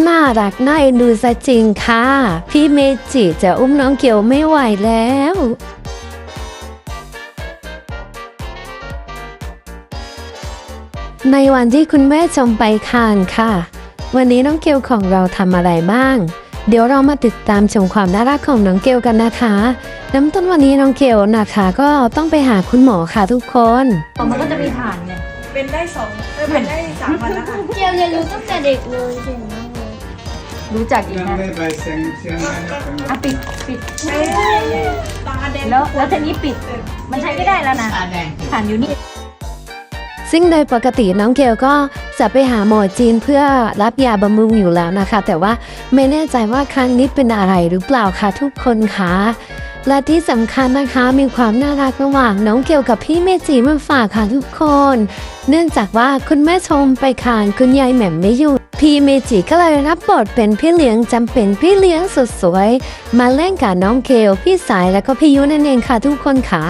น่ารักน่าเอ็นดูซะจริงค่ะพี่เมจิจะอุ้มน้องเกลไม่ไหวแล้วในวันที่คุณแม่ชมไปคานค่ะวันนี้น้องเกลของเราทำอะไรบ้างเดี๋ยวเรามาติดตามชมความน่ารักของน้องเกลกันนะคะน้ำต้นวันนี้น้องเกลนะคะก็ต้องไปหาคุณหมอค่ะทุกคนมันก็จะมีผ่านไงเป็นได้เป็นได้3 วันแล้วค่ะเกลเรียนรู้ตั้งแต่เด็กเลยเก่งมากเลยรู้จักอีกนะปิดตาแดงแล้วทีนี้ปิดมันใช้ไม่ได้แล้วนะผ่านอยู่นี่ซึ่งโดยปกติน้องเกลก็จะไปหาหมอจีนเพื่อรับยาบำรุงอยู่แล้วนะคะแต่ว่าไม่แน่ใจว่าครั้งนี้เป็นอะไรหรือเปล่าคะทุกคนคะและที่สำคัญนะคะมีความน่ารักระหว่างน้องเกลกับพี่เมจิมาฝากค่ะทุกคนเนื่องจากว่าคุณแม่ชมไปคานคุณยายแหม่มไม่อยู่พี่เมจิก็เลยรับบทเป็นพี่เลี้ยงจำเป็นพี่เลี้ยงสุดสวยมาเล่นกับน้องเกลพี่สายแล้วก็พี่ยุนั่นเองค่ะทุกคนค่ะ